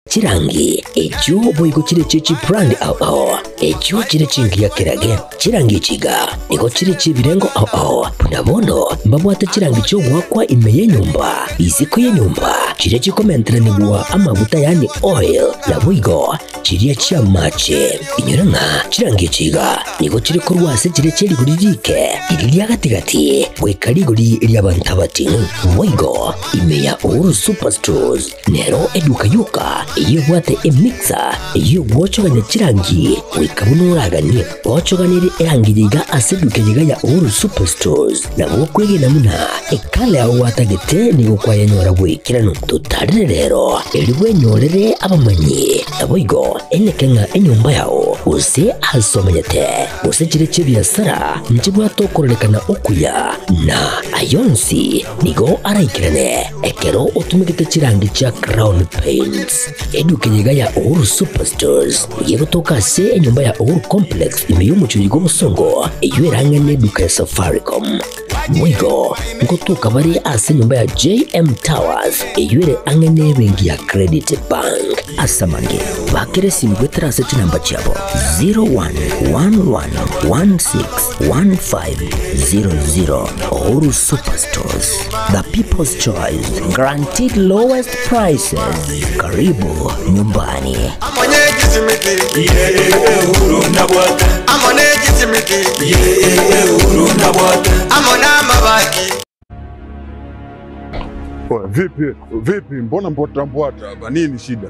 Chirangi echo boigo chire chichi brand ao echo chire chingia kirage chirangi chiga niko chire chibirengo ao punabono mbabwata chirangi cyo gwakwa imeye nyumba iziko ye nyumba chire chikomentra nibwa amavuta yani oil na boigo chire chia mache inyoranga chirangi chiga niko chire korwase chire chiri guririke iriya gatigati gwekari guri iriya bantabati boigo imeya Uhuru Superstores nero eduka yuka iyo wate emixer iyo wochoganya chirangi wikabunuragani wochoganire erangiriga aseduke yiga ya Uhuru Superstores na bokwege namuna ekale aho watagete ni gokwaya nyora bwikirano tutarire rero eriwe nyorere abamanyi aboigo enekenga enyumba yao use asomanyete use chire chibyasara njibwa tokorekana okuya na ayonsi nigo araikirane ekero utumikite chirangi cha Crown Paints eduke yiga ya Uhuru Superstores yego toka se enyumba ya Uhuru Complex imeyumucho yigo musongo eywerangane duka ya Safaricom mwigo ngotuka bari ase nyumba ya JM Towers eywere angane bengi ya Credit Bank asamange bakere simbwetera seti namba chabo 0111161500 Uhuru Superstores, the people's choice, guaranteed lowest prices. Karibu nyumbani. Uhuru nabwata. Uhuru nabwata. Vipi, mbona mbwata hapa? Nini shida?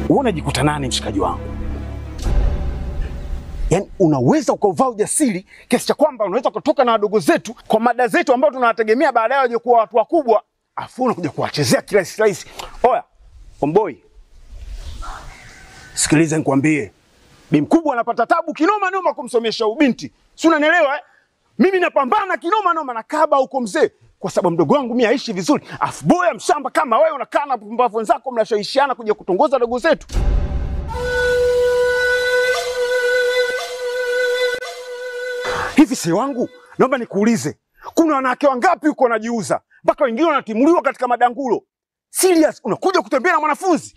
Unajikuta nani mshikaji wangu? Yaani unaweza ukavaa ujasiri kiasi cha kwamba unaweza kutoka na wadogo zetu kwa mada zetu ambao tunawategemea baadaye waje kuwa watu wakubwa, afu unakuja kuwachezea kirahisi. Oya, Omboi. Sikiliza nikwambie. Bi mkubwa anapata tabu kinoma noma kumsomesha ubinti. Si unanielewa? Mimi napambana kinoma noma na kaba huko mzee kwa sababu mdogo wangu mimi aishi vizuri. Afu boya mshamba kama wewe unakaa na pumbavu wenzako mnashawishiana kuja kutongoza dogo zetu. Hivi si wangu, naomba nikuulize. Kuna wanawake wangapi uko wanajiuza? Mpaka wengine wanatimuliwa katika madangulo. Serious, unakuja kutembea na mwanafunzi?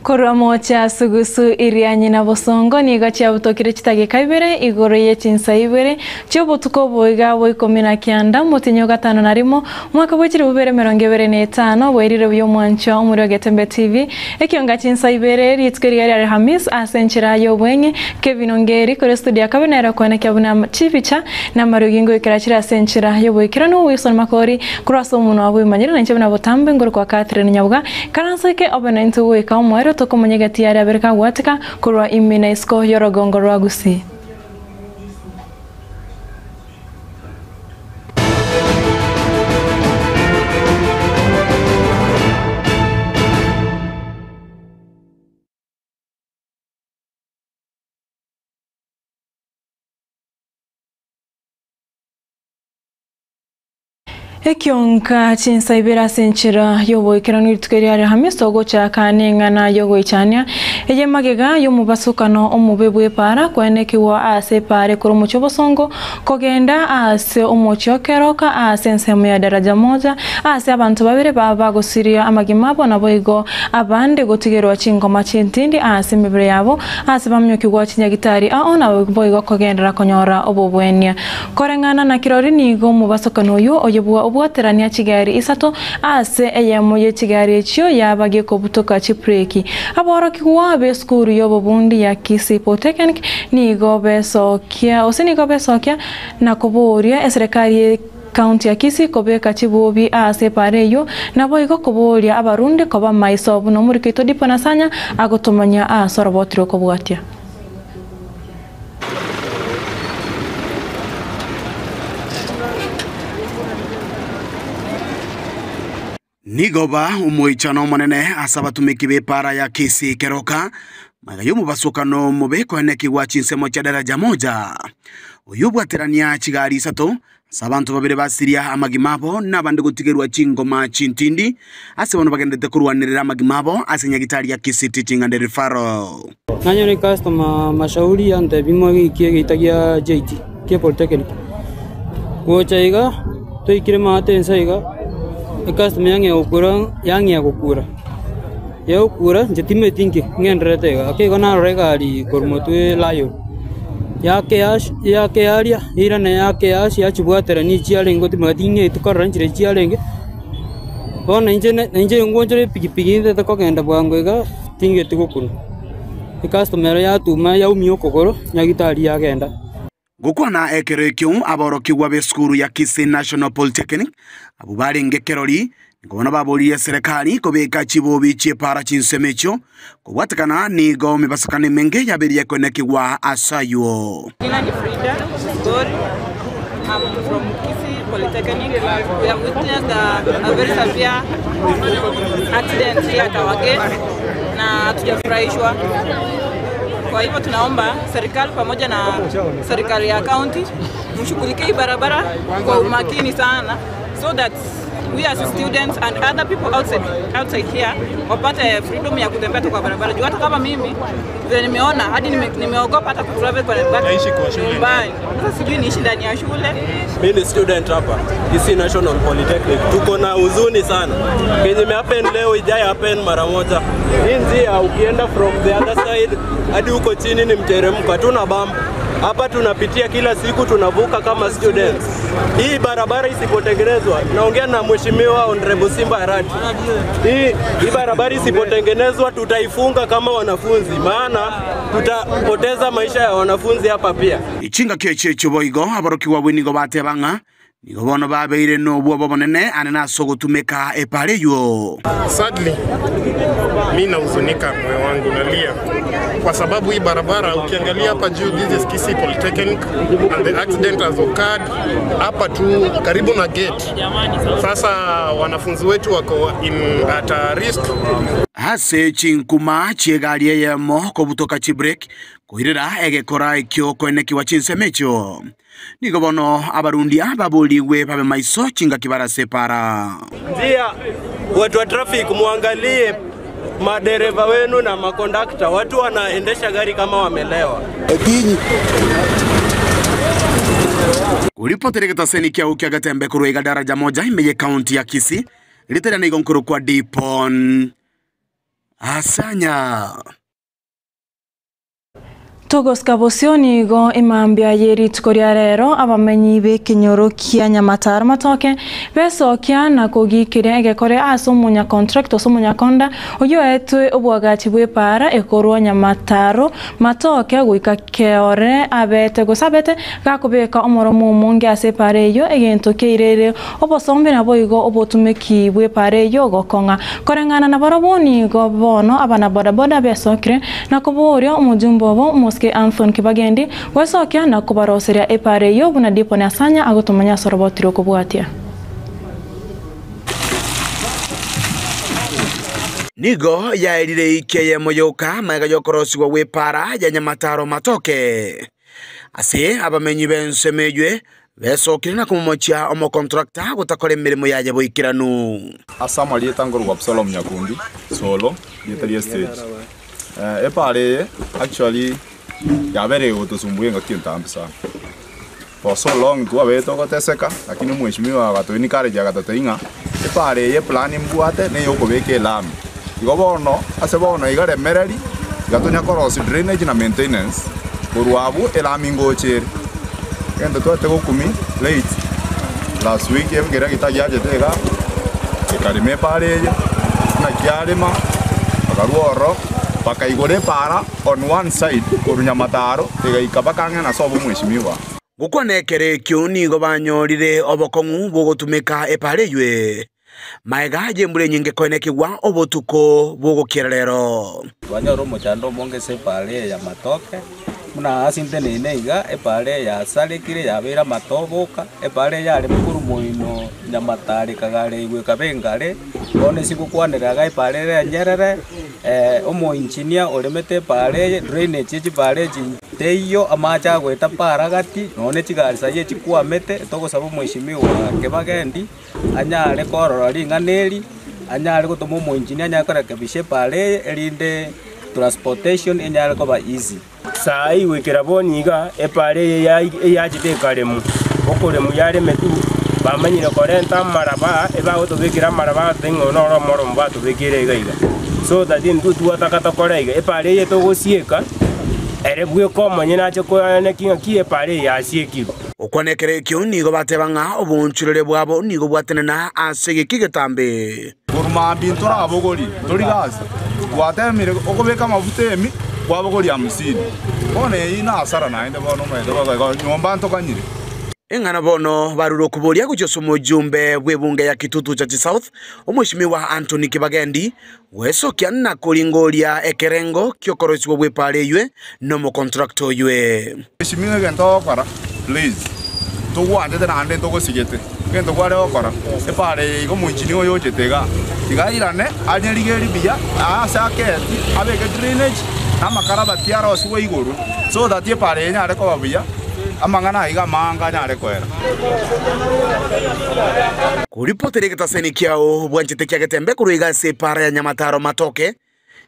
Korwa mocha sugusu irianyi na bosongo nigo cha butokire chitage kaibere igoro ye chinsa ibere cyo butuko boiga boikomina kyanda mutinyo gatano narimo mwaka bwikiri bubere 2025 bwerire byo mwancho muri Getembe TV ekionga chinsa ibere ritskeri ya Hamis asenchira yo bwenye Kevin Ongeri kore studio kabinera kwana kyabuna chificha na marugingo ikirachira asenchira yo bwikirano Wilson Makori kuraso muno abo manyira na nchebna botambe ngoro kwa Catherine Nyabuga karanseke obena into we ka mwero toko monyegati ya Amerika watika kurwa imina isko yorogongo rwagusi. Ekionka chinsa ibera senchira yobo ikirano itukeri ya Hamis ogocha kanenga na yogo ichania eye magega yo mubasukano omubebwe para kwanekiwa ase pare kuro muchobosongo kogenda ase omochokeroka ase nsemo ya daraja moja ase abantu babere baba gosiria amagimabo na boigo abande gotigerwa chingoma chintindi ase mibere yabo ase bamnyokigwa chinyagitari aona boigo kogendera konyora obobwenia korengana na kirori nigo mubasukano yo oyebwa obwaterania chigari isato ase eyemo ye chigari ekyo yabage ko butoka chipreki aboroki wabe skuru yobo bundi ya Kisii Polytechnic nigo besokia osenigo besokia na koboria serikali County ya Kisii kobeka chibobi ase pareyo nabo igo koboria abarundi koba maisobu no muri kito dipanasanya agotomanya asorobotiro kobwatia. Nigoba umuichano monene asaba tumiki para ya Kisii Keroka magayo basukano mubeko eneki wa chinsemo cha daraja moja uyubwaterania chigari sato sabantu babire basiria amagimabo nabandi gutigerwa chingoma chintindi ase bono bagendete kurwanirira amagimabo ase nyagitari ya Kisii Teaching and Referral. Nanyo ni customer mashauri ante bimwe gikie gitagia JT ke Polytechnic gochaiga toikire mate nsaiga customer yange gukura ya ukura njitime tingi ngenderetega akigona regali kormotwe Lion yake aria irane yake ya chibwatera ni chialengo timatinge tukaranjire chialenge bona inje ngonjere pikipiki ndete kokenda bwangwega tinge tukukuna customer ya tuma ya umio kokoro nyagitari yagenda gukwana ekerekyo aboroki wa beskuru ya Kisii National Polytechnic abubali ngekerori ngobona baboliye serikali kobeka chibobi chepara chinsemecho kubwatakana ni gome basakane menge yaberiye koneki wa asayo. Nina ni Frida Story. I'm from Kisii Polytechnic. We have witnessed a very severe accident here at our gate na hatujafurahishwa. Kwa hivyo tunaomba serikali pamoja na serikali ya county mshughulikie barabara kwa umakini sana so that we as students and other people outside here wapate freedom ya kutembea kwa barabara. Juu hata kama mimi vile nimeona hadi nimeogopa hata kutravel kwa barabara. Naishi kwa shule. Sasa sijui niishi ndani ya shule. Mimi ni student hapa Kisii National Polytechnic. Tuko na huzuni sana. Kenye happen leo ijai happen mara moja. Hii njia ukienda from the other side hadi huko chini ni mteremko. Hatuna bump. Hapa tunapitia kila siku tunavuka kama students. Hii barabara isipotengenezwa, naongea na mheshimiwa Honorable Simba Arati. Hii barabara isipotengenezwa tutaifunga kama wanafunzi, maana tutapoteza maisha ya wanafunzi hapa pia. Ichinga keche chuboigo aboroki wa winigo batebanga nigo bono babeire no bwo bonene anena sogotumeka epareyo. Sadly mimi nahuzunika, moyo wangu nalia kwa sababu hii barabara ukiangalia hapa juu, this is Kisii Polytechnic and the accident has occurred hapa tu karibu na gate. Sasa wanafunzi wetu wako at risk. Hase chinkuma chiegalie yemo kobutoka chibrek kuhirira egekora ikyo kweneki wa chinsemecho nigo bono abarundia baboliwe babe maiso chinga kibara separa njia. Watu wa traffic muangalie madereva wenu na makondakta, watu wanaendesha gari kama wamelewa. Ulipotereketa seni kia ukia gatembe kuruiga daraja moja imeye kaunti ya Kisii ilitera na igonkuru kwa Dipon Asanya. Togos kabosioni go imambia yeri tukoria rero abamenyi be kinyoro kia nyamataro matoke beso kia na kugikire egekore asomunya contract osomunya konda oyo etwe obwagati bwe para ekorwa nyamataro matoke guika keore abete gosabete gakobeka omoromo mungi ase pare yo egento keirere obosombe na boigo obotumeki bwe pare yo gokonga korengana na baraboni go bono abana boda besokire na koborio omujumbo bo Moske Anthony Kibagendi wesokia na kubaroseria epare yo buna Dipon Asanya agotumanya sorobotiro kubwatia nigo ya elire ikeye moyoka mega yokorosi wa wepara ya nyamataro matoke ase abamenyi bensemejwe besokire na kumochia omo contractor gutakore mirimo yaje boikiranu asama lietangorwa Absalom Nyakundi solo lietaria stage epare actually yabere utusumbuye ngakintambi sana for so long tu abeto goteseka lakini mheshimiwa gatoni kare jaga tateinga epare ye plan mbwate ne yokobeke lami igobono asebono igare mereri gatonya cross drainage na maintenance kurwabu elami ngochere kendo twate gokumi late last week evgera gitayaje tega ekarime pare ye na kiarema akaruoro bakaigore para on one side kurunyamataro igaikabakanga na sobo mheshimiwa gukonekere kyoni go banyorire obokongu bogotumeka epareywe maigaje mbure nyinge konekirwa obotuko bogokirerero banyoro mochando monge separe ya matoke muna asinte neiga epare ya salekire ya vera matoboka epare ya le mukuru moino nyamatari kagare igwe kabengare one sikukwanira ga epare ya nyerere omo engineer olemete pare drainage pare teyo amacha gweta paragati none chigari saye chikwamete togosaba mwishimiwa kebagendi anyare korora ringaneri anyare gutuma mu engineer nyakora kabishe pare erinde transportation enyare koba easy sai wikira boniga epare yajibekaremu okoremu yare metu bamanyire korenta maraba eba utubikira maraba tingo noro moro mba tubikire gaiga so that in tu atakata koraiga epare yeto gosieka ere bwe komanye nache koyane kinga kie pare yasieki ukwanekere kyo nigo batebanga obunchurere bwabo nigo bwatenena asege kigetambe kuruma bintora abogori tori gas watemire okobeka mavutemi kwabogori amusini one ina asara naende bono medo nyomba ntokanyire engana bono baruro kuboria kujosomo jumbe bwebunge ya Kitutu cha South omwishimiwa Anthony Kibagendi wesokia na kolingoria ekerengo kyokoroiswa bwepare ywe no mo contractor ywe mwishimiwa gento kwara please tugwande tena ande togosigete gento kware okora epare igo mwinjini oyo jetega tigairane anyerigeri biya asaketi abeke drainage amakarabati yaro siwe iguru so that epare nyare ko babiya amangana iga manga nyare kwera kuripotere kitaseni kiao bwanchete kia getembe kuruiga separa ya Nyamataro Matoke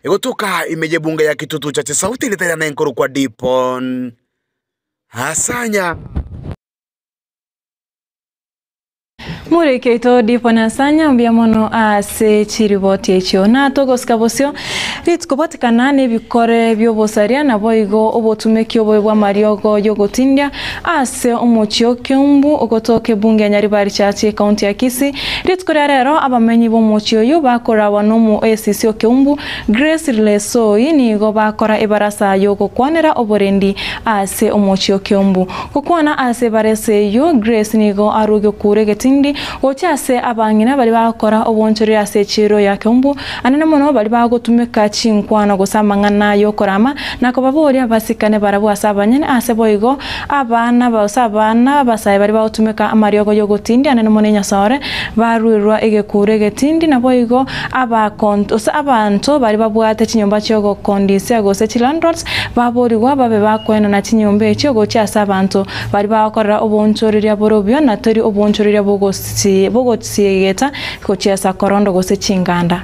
egotoka imeje bunge ya Kitutu cha South ilitaya na enkoro kwa Dipon Hasanya Murekeito Dipon Hasanya mbiamono ase chiriboti echo na togoskabosio litskobotikana nebikore byobosaria na boigo obotumeki obwa mariogo yogotindia ase omochio kyumbu ogotoke bunge ya Nyaribari chachi county ya Kisii litkore rero abamenyi bomochio yo bakora wanomu esisio kyumbu Grace Lesoi nigo bakora ebarasa yogo kwanera oborendi ase omochio kyumbu kokwana ase barese yo Grace nigo arugo kuregetindi ochase abangina bali bakora obonchori ase chiro ya kyumbu anene mono bali bagotumeka chinkwana gosamangana yo korama nako baboria basikane barabu asabanyene ase boigo abana basabana basaye bali bagotumeka amariogo yogotindi anene mono nyasore baruirwa egekure getindi na boigo abantu bali babwate chinyomba cyogo kondise gose chilandrots baborirwa babe bakwena na chinyomba ekyo gochasa abantu bali bakorera obonchori lya borobyo na tori obonchori lya bogosiegeta kochesa korondo gose chinganda.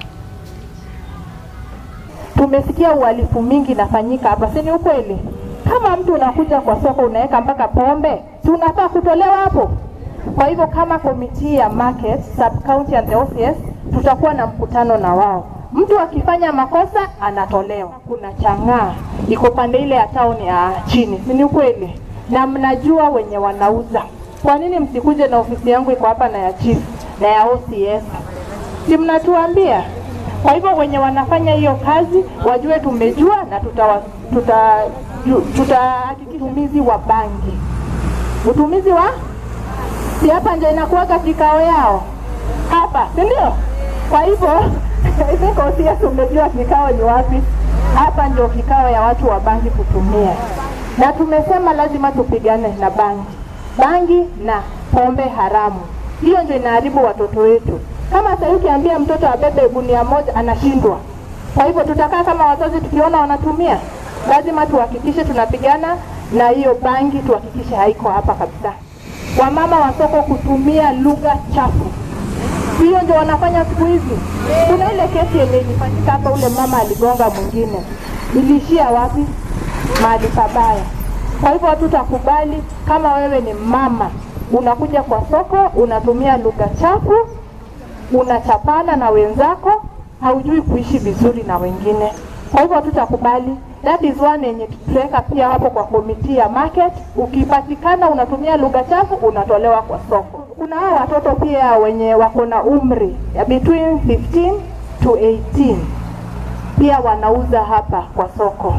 Tumesikia uhalifu mingi nafanyika hapa, si ni ukweli? Kama mtu unakuja kwa soko unaweka mpaka pombe, si unafaa kutolewa hapo? Kwa hivyo kama komiti ya market, sub county and the OCS, tutakuwa na mkutano na wao. Mtu akifanya makosa anatolewa. Kuna chang'aa iko pande ile ya town ya chini, si ni ukweli? Na mnajua wenye wanauza. Kwa nini msikuje na ofisi yangu iko hapa na ya chief na ya OCS? Si mnatuambia? Kwa hivyo wenye wanafanya hiyo kazi wajue tumejua na utumizi wa bangi. Utumizi wa? Si hapa ndio inakuwa kikao yao. Hapa, si ndio? Kwa hivyo iko OCS umejua kikao ni wapi? Hapa ndio kikao ya watu wa bangi kutumia. Na tumesema lazima tupigane na bangi. Bangi na pombe haramu. Hiyo ndio inaharibu watoto wetu. Kama sasa ukiambia mtoto abebe gunia moja anashindwa. Kwa hivyo tutakaa kama wazazi tukiona wanatumia. Lazima tuhakikishe tunapigana na hiyo bangi, tuhakikishe haiko hapa kabisa. Wamama wa soko kutumia lugha chafu. Hiyo ndio wanafanya siku hizi. Kuna ile kesi yenye ilifanyika hapa, ule mama aligonga mwingine. Ilishia wapi? Mahali pabaya. Kwa hivyo hatutakubali. Kama wewe ni mama unakuja kwa soko unatumia lugha chafu, unachapana na wenzako, haujui kuishi vizuri na wengine. Kwa hivyo hatutakubali. That is one yenye tutaweka pia hapo kwa komiti ya market. Ukipatikana unatumia lugha chafu unatolewa kwa soko. Kuna hao watoto pia wenye wako na umri ya between 15 to 18 pia wanauza hapa kwa soko.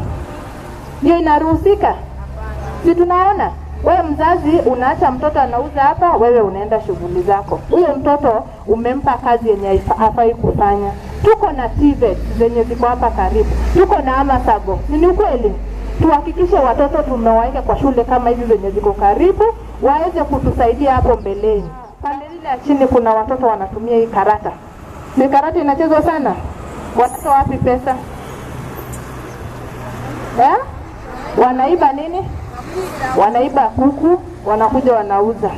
Hiyo inaruhusika? Si tunaona? Wewe mzazi unaacha mtoto anauza hapa, wewe unaenda shughuli zako. Huyo mtoto umempa kazi yenye hafai kufanya. Tuko na TVET zenye ziko hapa karibu. Tuko na Amasago. Ni ukweli? tuhakikishe watoto tumewaweka kwa shule kama hizi zenye ziko karibu, waweze kutusaidia hapo mbeleni. Pande ile ya chini kuna watoto wanatumia hii karata. Ni karata inachezwa sana. Watoto wapi pesa? Wanaiba nini? Wanaiba kuku, wanakuja wanauza.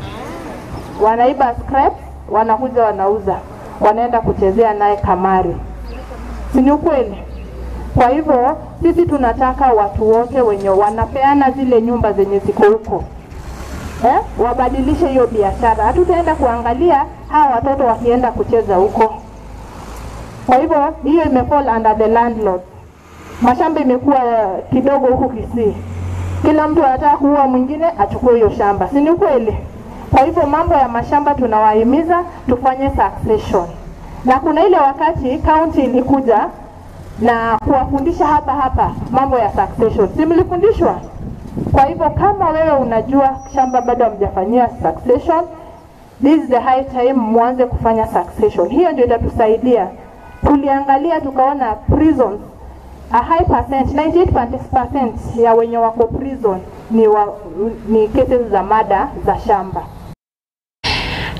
Wanaiba scrap, wanakuja wanauza. Wanaenda kuchezea naye kamari. Si ni ukweli? Kwa hivyo sisi tunataka watu wote wenye wanapeana zile nyumba zenye ziko huko, wabadilishe hiyo biashara. Hatutaenda kuangalia hawa watoto wakienda kucheza huko. Kwa hivyo hiyo imefall under the landlord. Mashamba imekuwa kidogo huku Kisii. Kila mtu anataka kuua mwingine achukue hiyo shamba. Si ni ukweli? Kwa hivyo mambo ya mashamba tunawahimiza tufanye succession. Na kuna ile wakati county ilikuja na kuwafundisha hapa mambo ya succession. Si mlifundishwa? Kwa hivyo kama wewe unajua shamba bado hamjafanyia succession, this is the high time mwanze kufanya succession. Hiyo ndio itatusaidia. Tuliangalia tukaona prisons, a high percent, 98% ya wenye wako prison ni cases za mada za shamba.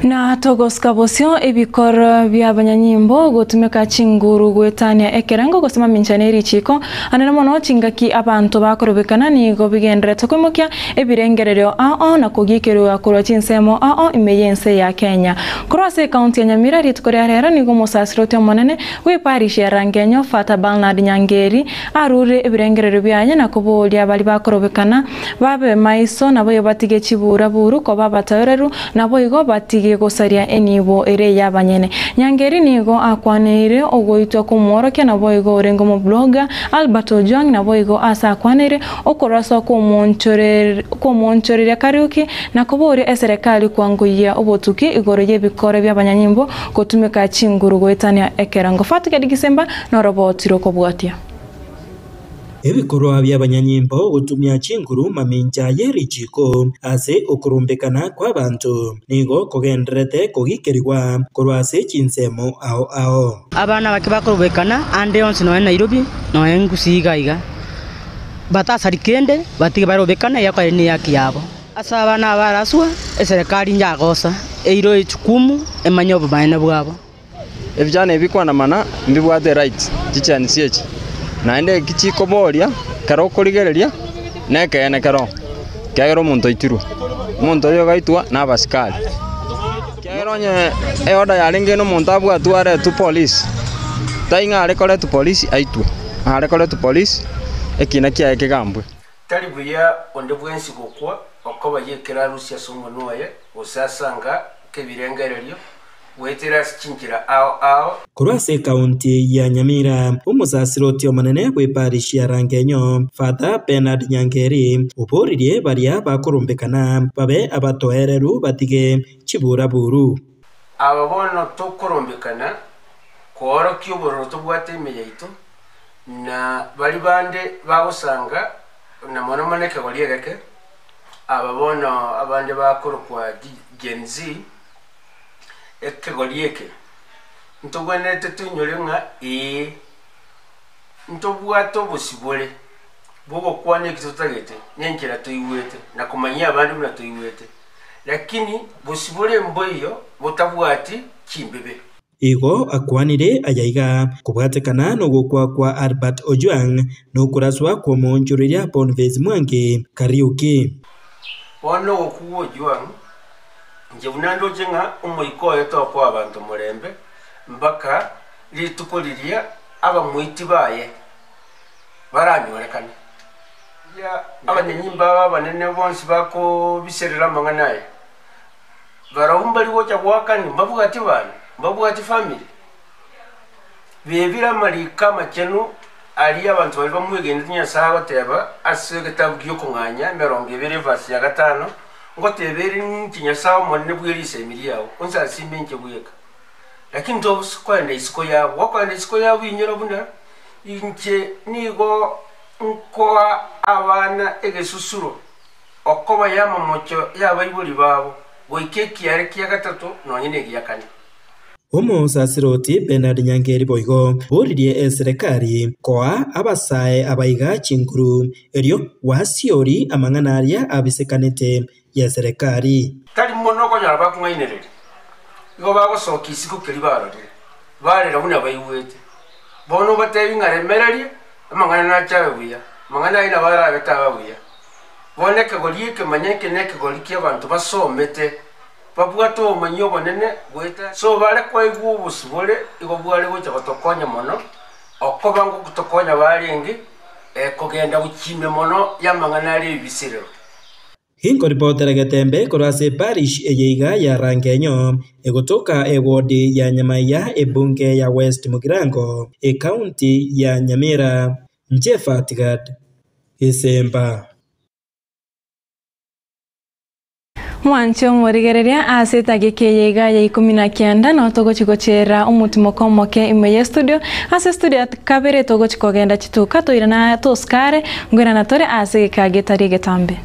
Na togoska bosio ebikor bya banyanyimbo gutumeka chinguru gwetania ekerango gusema minchaneri chiko anana mono chingaki abantu bakorobekana ni go bigendere kwimukya ebirengerero na kugikero akoro chinsemo imeyense ya Kenya kurase county ya Nyamira ritkorera ni go musasirotyo monene we parish ya Rangenyo Fata Bernard Nyangeri arure ebirengerero byanye na kubolya bali bakorobekana babe maiso nabo batige chibura buru ko babatayoreru nabo igo batige gosaria enibo ere yabanyene Nyangeri nigo akwanere ogoitwa kumworoke nabo igo orengo mu blogger Albert Ojwang nabo igo asa akwanere okorasa kumonchorera kariuki na kubore serikali kwanguya obotuki igoroye bikore by'abanyanyimbo gotumeka chinguru gwetania ekerango Fatuke Digisemba no robotiro kobwatia ebikorwa by'abanyanyimbo gutumya chinguru maminja yerichiko ase okurumbekana kwa bantu nigo kogenderete kogikeriwa korwase chinsemo ao abana bakibakorobekana ande onse no Nairobi no engusigaiga batasarikende batige barobekana yakare ni yakiyabo asa abana baraswa eserikali nyagosa eiro echukumu emanyobo baina bwabo ebijana ebikwana mana mbibwate right chichani siechi naende kichiko boria karo korigereria nekene karo kagero muntu itiru muntu yo gaitwa na baskali kagero nye eoda yaringe no muntu abwatu are tu police tainga are kore tu police aitu are kore tu police ekina kia ekigambwe tali buya onde bwensi gokwa okoba yekera Rusia songo noye osasanga kebirengererio wetera chinjira ao kurase county ya Nyamira umusasirotyo manene we parish ya Rangenyo Fata Bernard Nyangeri uboririe baria bakurumbekana babe abatohereru batige chibura buru ababono tokurumbekana koro kyoboro tobwate meyeito na bali bande bagusanga na mono maneke goliegeke ababono abande bakuru kwa Gen Z ekegolieke ntogwenete tunyolenga ntobwato busibole bogo kwane kitotagete nyenkera toyiwete na kumanyia abandu na toyiwete lakini busibole mboyo botabwati kimbebe igo akwanire ayaiga kubwatekana no gukwa kwa Albert Ojwang no kuraswa kwa monjuriria Bonvez Mwangi Kariuki ono okuwo Ojwang nje bunando jenga umuiko yeto kwa abantu murembe mbaka litukuliria aba muiti baye baranyorekana ya abanyanyimba abanene bonsi bako biserera manganaye barahumbali wocha kwakani mbabugati bana mbabugati family bebira malika machenu ali abantu bali bamwegendenya sawa teba asegeta bwiyokunganya 2 verse ya 5 ngote beri ntinya sawa monne bwelise emiliyawo onza simbenke bweka lakini ndo kwenda isiko yawo wakwenda isiko yawo inyoro bunda inche nigo nkoa abana egesusuro okoba yama mocho yabayibuli babo goikeki yare kiya gatatu no nyine giya kane Omusasiroti Bernard Nyangeri Boigo buririe serikali koa abasae abaiga chinguru erio wasiori amang'anaria abisekanete ya serikali tari mono konyara bakung'ainereri igo bagosoka isiko keri barorire barera buna baiwete bono batebi ng'aremererie amang'ana nachabe buya amang'ana aina barabetaba buya boneke gorieke manyeke neke gorikie abantu basomete babwate obumanyi obonene bweta so bare kwaigwa obusubore igo bware gocha gotokonya mono okoba ngo gutokonya baringi kugenda gukime mono yamang'ana ari ebisirero. Hingo ripotera Getembe korase parish eyeiga ya Rangenyo egotoka ewodi ya Nyamaiya ebunge ya West Mugirango county ya Nyamira Njefatigad Isemba Mwancho morigereria aseta gekeyega ya 19 no togochikochera umutimo komoke imeye studio ase studio kabere togochikogenda chituka toirana toskare ngwera natore ase kagetari Getambe.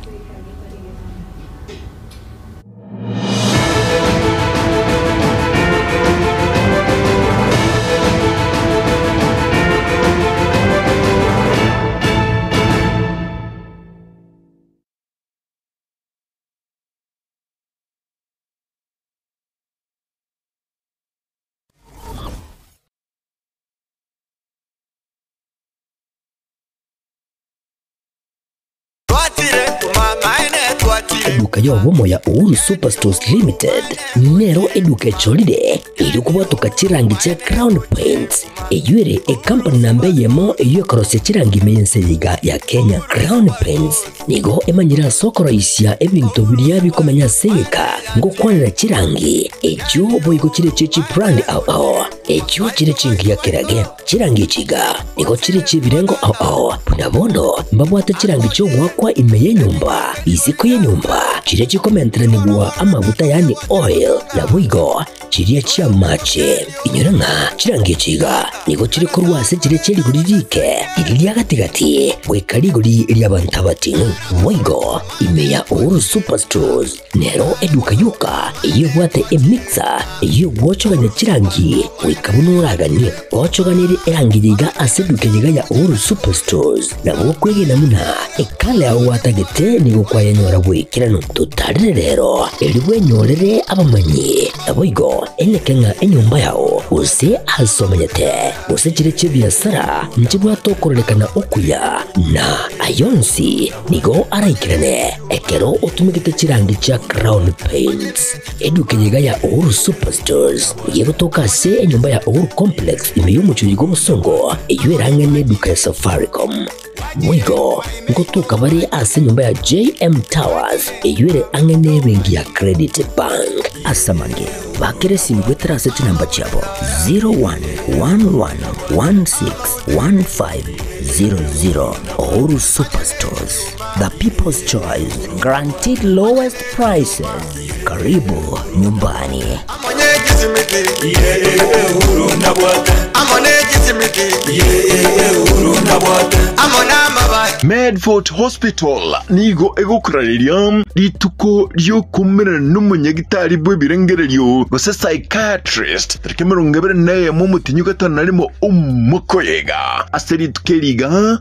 Eduka yobomo ya Uhuru Superstores Limited nero eduka echolide ilikuwa tukachirangi cha Crown Paints eyuere company nambe yemo eyokorose chirangi meyenseyiga ya Kenya. Crown Paints nigo emanyira soko raisia ebintu biria bikomanya seka ngo kwanira chirangi echo boigo chire chechi brand ao echo chire chingi ya kerage chirangi chiga nigo chire chibirengo ao punabono mbabwate chirangi cyo gwakwa imeye nyumba iziko ye nyumba chire chikomentera nigwa amavuta yani oil na wigo chiriya chia mache inyoranga chirangi chiga nigo chire korwase chire chiri guririke iriya gatigati wekariguri iriya bantabatinu wigo imeya Uhuru Superstores nero eduka yuka iyo bwate emixer iyo gwochoganya chirangi wikabunuragani gwochoganire erangiyiga aseduke yiga ya Uhuru Superstores na gwokwege namuna ekale aho watagete nigo kwayanyora bwikirano tutarire rero eriwe nyorere abamanyi aboigo elekenga enyumba yao use asomanyete use chire chibiasara nchibwa tokorelekana okuya na ayonsi nigo araikirane ekero utumikite chirangi cha Crown Paints eduke yiga ya Uhuru Superstores yego toka se enyumba ya Uhuru Complex imeyumuchuyigo musongo eyuerangene eduka ya Safaricom Mwigo ngotuka bari ase nyumba ya JM Towers eyuere angene bengi ya Credit Bank asamange bakere simgwetera seti namba chabo 0111161500 Uhuru Superstores, the people's choice, guaranteed lowest prices. Karibu nyumbani. Medford Hospital nigo egokurariria rituko ryo kumera n'umunyagitari bw'ebirengereryo gose psychiatrist terikemerongabere naye mu mutinyu gatanarimo umukoyega aserituke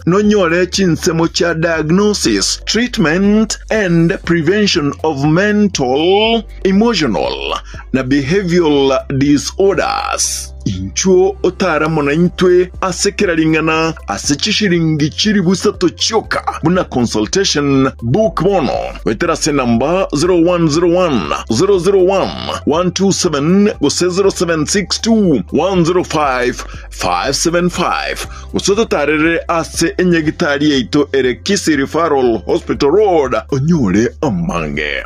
nonyore chinsemo cha diagnosis, treatment and prevention of mental, emotional na behavioral disorders. Inchuo otara mona intwe asekeraringana asechishiringi chiri busato choka buna consultation book mono wetera se namba 0101 001 127 gose 0762 105 575 usoto tarere ase enyagitari eito Erekisi Referral Hospital Road onyore amange.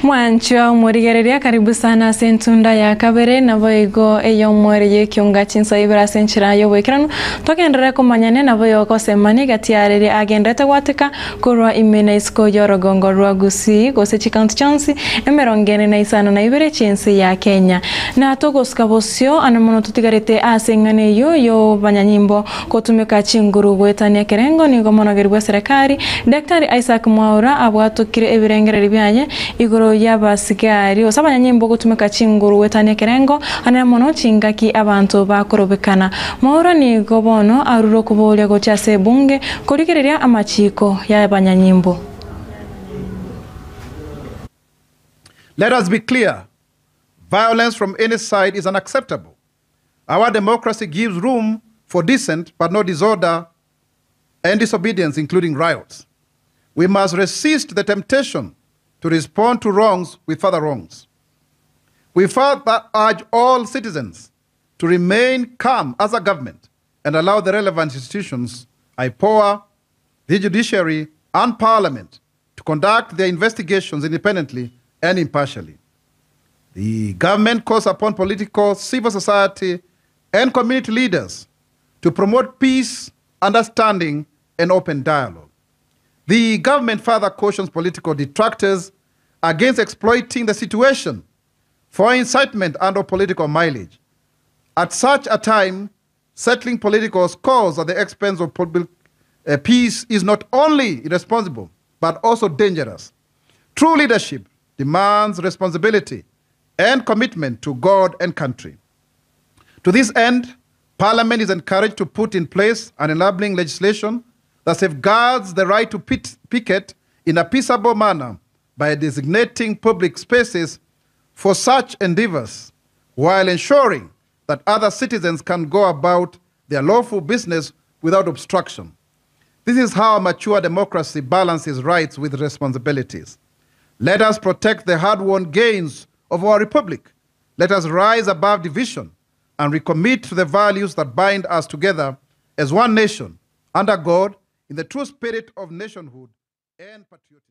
Mwancho murigereria karibu sana sentunda ya kabere na boigo eyo mwere kiunga chinsa ibra senchira yo wekiranu tokendera kumanyane na boyo ko semani gatiarere agendete gwatika kurwa imena isko yorogongo rwa gusi gose chikanti chansi emerongene na isana na ibere chinsi ya Kenya na togoska bosio anamono tutigarete asengane yo banyanyimbo kotumika chinguru gwetania kerengo ni gomono gerwa serikali Daktari Isaac Mwaura abwatukire ebirengere byanye igoro yabasigari osabanya nyimbo gutumika chinguru wetane kerengo anamono chingaki abantu bakorobekana Mwaura ni gobono aruro kubolya go chase bunge kurigereria amachiko yabanya nyimbo. Let us be clear. Violence from any side is unacceptable. Our democracy gives room for dissent but no disorder and disobedience, including riots. We must resist the temptation to respond to wrongs with further wrongs. We further urge all citizens to remain calm as a government and allow the relevant institutions, IPOA, the judiciary, and parliament to conduct their investigations independently and impartially. The government calls upon political, civil society, and community leaders to promote peace, understanding, and open dialogue. The government further cautions political detractors against exploiting the situation for incitement and or political mileage. At such a time, settling political scores at the expense of public peace is not only irresponsible, but also dangerous. True leadership demands responsibility and commitment to God and country. To this end, Parliament is encouraged to put in place an enabling legislation that safeguards the right to picket in a peaceable manner by designating public spaces for such endeavors, while ensuring that other citizens can go about their lawful business without obstruction. This is how a mature democracy balances rights with responsibilities. Let us protect the hard-won gains of our republic. Let us rise above division and recommit to the values that bind us together as one nation, under God, in the true spirit of nationhood and patriotism.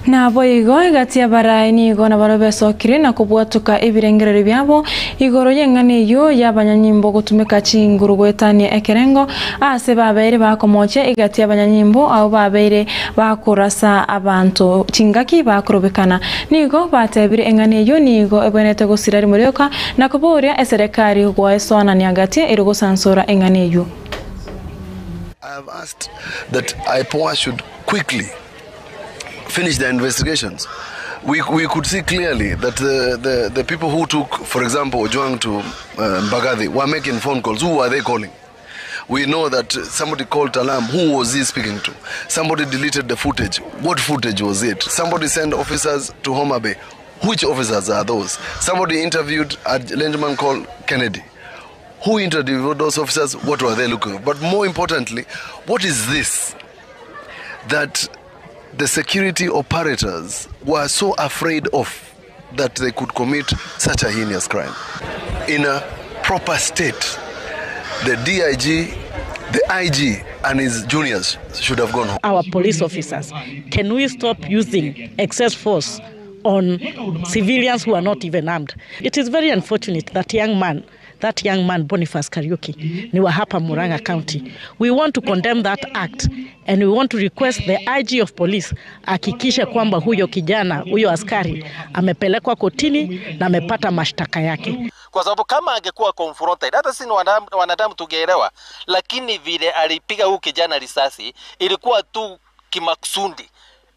Na boigo gatia baraini gona barobe sokire na kubwatuka ibirengere byabo igoro yengane yo yabanyanyimbo gutumika chinguru gwetanie ekerengo ase babere bakomoche igatia abanyanyimbo abo babere bakurasa abantu chingaki bakorobekana nigo batebire engane yo nigo ebonete gusirari muryoka na kuboria eserekari gwa esona nyagatie irugo sansora engane yo. I have asked that IPOA should quickly finish their investigations. We could see clearly that the people who took, for example, Ojwang to Mbagathi were making phone calls. Who were they calling? We know that somebody called Talam. Who was he speaking to? Somebody deleted the footage. What footage was it? Somebody sent officers to Homa Bay. Which officers are those? Somebody interviewed a gentleman called Kennedy. Who interviewed those officers? What were they looking for? But more importantly, what is this? That the security operators were so afraid of that they could commit such a heinous crime. In a proper state, the DIG, the IG and his juniors should have gone home. Our police officers, can we stop using excess force on civilians who are not even armed? It is very unfortunate that young man Boniface Kariuki, ni wa hapa Murang'a County. We want to condemn that act and we want to request the IG of police hakikishe kwamba huyo kijana, huyo askari amepelekwa kotini na amepata mashtaka yake. Kwa sababu kama angekuwa confronted, hata sisi wanadamu tungeelewa, lakini vile alipiga huyo kijana risasi ilikuwa tu kimakusudi.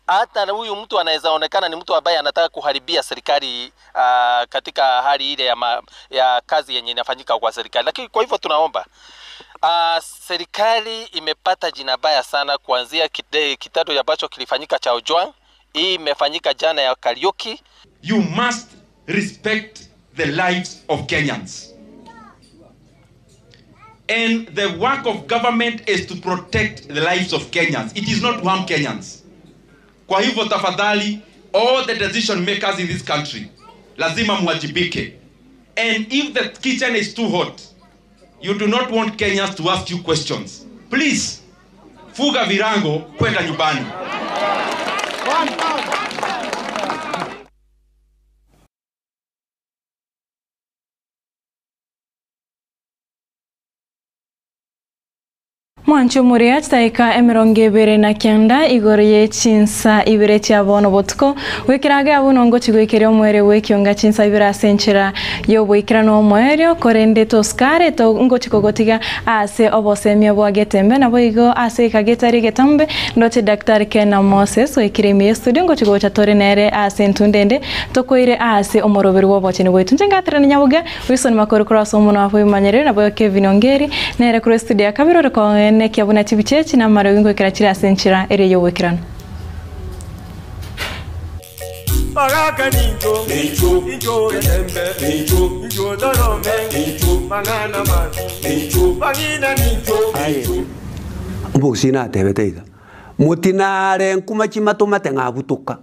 Hata huyu mtu anaweza onekana ni mtu ambaye anataka kuharibia serikali katika hali ile ya kazi yenye inafanyika kwa serikali. Lakini kwa hivyo tunaomba serikali imepata jina baya sana kuanzia kitendo ambacho kilifanyika cha Ojwang, hii imefanyika jana ya Kariuki. You must respect the lives of Kenyans. And the work of government is to protect the lives of Kenyans. It is not to harm Kenyans. Kwa hivyo tafadhali, all the decision makers in this country, lazima muwajibike. And if the kitchen is too hot, you do not want Kenyans to ask you questions, please, fuga virango kwenda nyumbani. Mwancho muria taika emirongevere na kenda igoriye chinsa ibire cia bono botuko wikiraga abunongo chigwikire omwere wekionga chinsa ibira senchera yo wikirano omwere korende toskare to ngo chikogotiga ase obosemia bwa getembe na boigo ase kagetari getambe ndote daktari Kena Moses wikirimi studio ngo chigocha torenere ase ntundende tokoire ase omorobero wobochene bwetu njengatirana nyabuga Wilson Makoro cross omuno afu manyere na boyo Kevin Ongeri nere kuri studio ya kabiro ko neki abuna chibichechi na mara wingo kirakira senchira ere yo wekirano Bagaka ninjo ninjo getembe ninjo dorome ninjo mangana man ninjo bagina ninjo mbusina tebeteiga mutinare nkumachi matenga butuka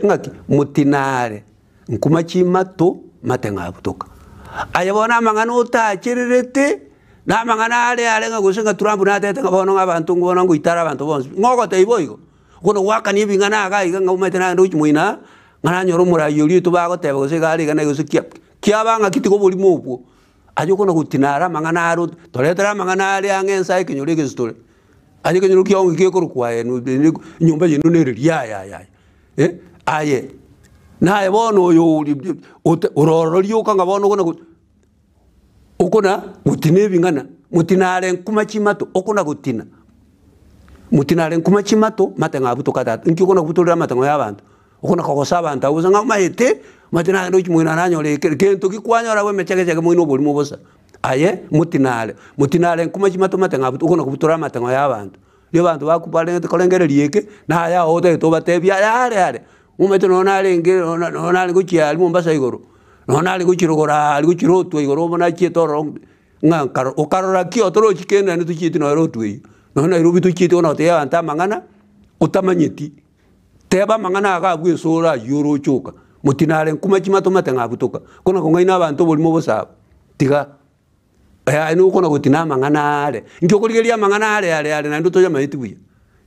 ngaki mutinare nkumachi matenga butuka ayabona mangana utachirerete na mangana ale ngagusenga Trump na tete ngabono ngabantu ngobona nguitara abantu bonse ngogote iboigo kuno wakani bingana aga ngaumetena nduchi muina ngana nyoro murayo litu bagoteba gusigari gana gusikia kiabanga kitiko buli mubwo ajo kuno gutinara mangana aru toletera mangana ale angensa ikinyuri gistore aje kinyuri kiongi kikuru kwae nyumba yinu neri ya aye na ebono yo uroro lyoka ngabono kuno ukona gutine bingana mutinare nkumachi mato okona gutina mutinare nkumachi mato matenga butuka tata nkikona gutulira matenga y'abantu okona kogosa abantu abuzanga mahete matinare ndo kimwina nanyore kento kikwanyora we mechegechege mwino boli mubosa aye mutinare nkumachi mato matenga butuka okona gutulira matenga y'abantu yo bantu bakubale kolengere lieke na ya ote to batebya yare umete nonale guchiali Mombasa igoro nonali guchirogora ali guchirotwe igoro bona chietoro ngankaro okarora kio toro chikenda ni tuchiti no rotwe nona irubi tuchiti ona te anta mangana utamanyeti teba mangana aga bwesora yoro choka mutinale nkumachi mato matenga butoka kona kongaina abantu boli mobosa tiga ino kona gutina mangana ale ngyo kurigeria mangana ale na ndoto ya maiti buya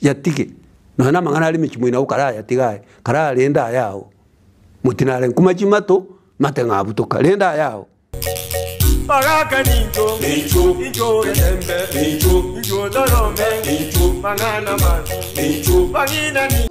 yatike nona mangana ali michimwina ukara yatiga kara lenda yao mutinale nkumachi mato matenga butoka lenda yao Bagaka ninjo getembe ninjo dorome ninjo mangana man ninjo bagina ninjo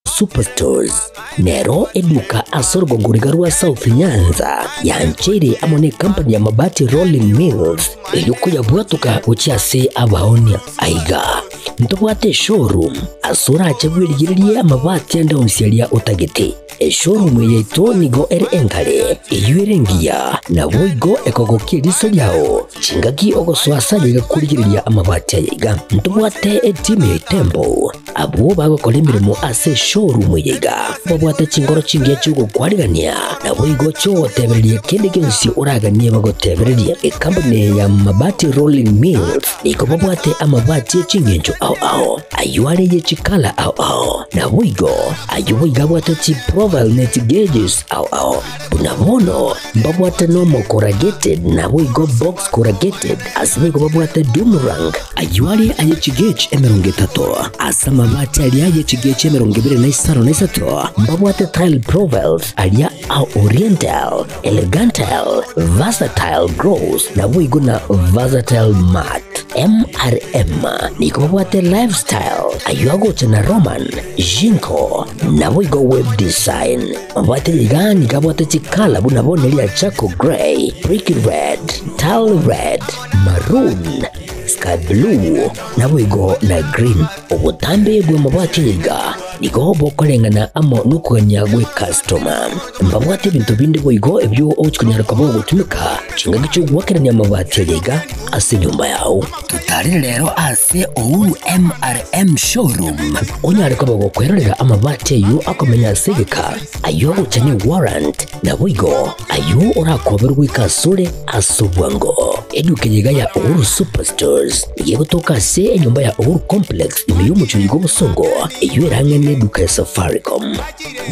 Superstores Nero eduka asorgo ngurigarua South Nyanza yanchere amone company ya mabati Rolling Mills eyukuya bwatuka uchiase abaonia aiga ntobwate showroom asura achebwirigirie amabati ande onsialia utagete showroom yeito nigo engale eyuerengia na boigo ekogokiriso yao chingaki ogoswasa yiga kurigiriria amabati yiga ntobwate team tembo abo bagokora imirimo ase showroom yiga babwate chingoro chingia chugo kwarigania na boigo cho tebererie kende kensi uraganie bagotebererie company ya mabati Rolling Mills niko babwate amabati chingenjo ao ayuare ye chikala ao na boigo ayuiga bwate chi profile net gauges ao unabono babwate normal corrugated na boigo box corrugated asibego babwate Dumarang ayuare aye chigage emerongetato asama mabati alia aye chigage emerongibire na isaro na isato babwate tile profiles alia au oriental elegantal versatile gross na boigo na versatile mat MRM niko babwate lifestyle ayuago chana Roman Jinko na boigo web design babwate ligani kabwate chikala bunabone lia Chaco Grey Brick Red Tile Red Maroon Sky Blue na boigo na Green ubutambe bwe mabwate liga niko bokolengana amo nukanya gwe customer mbabwate bintu bindi boigo ebyo ochikunyara kabo gutumika chinga gicho gwakeranya mabati liga ase nyumba yao tutari lero ase Ouru MRM showroom onyare kabo gukwerera amabati yo akomenya segeka ayo uchanye warrant na boigo ayo urakoberwa ikasure asubwango edukenyiga ya Ouru Superstores yegotoka se nyumba ya Ouru Complex imiyo chigo busongo iyo erangene duka ya Safaricom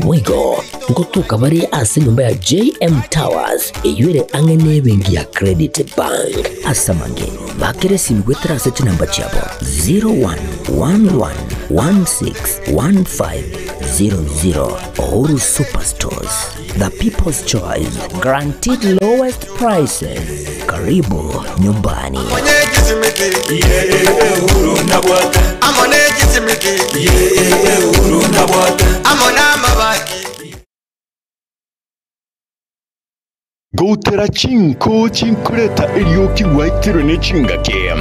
boigo ngotuka bari ase nyumba ya JM Towers iyo ere angene bengi ya Credit Bank asamange bakere simgwetra se namba chabo 0111 161500. Uhuru Superstores, the people's choice, guaranteed lowest prices. Karibu nyumbani. Gotera chinko chinkureta ilioki waitiro ne chingake.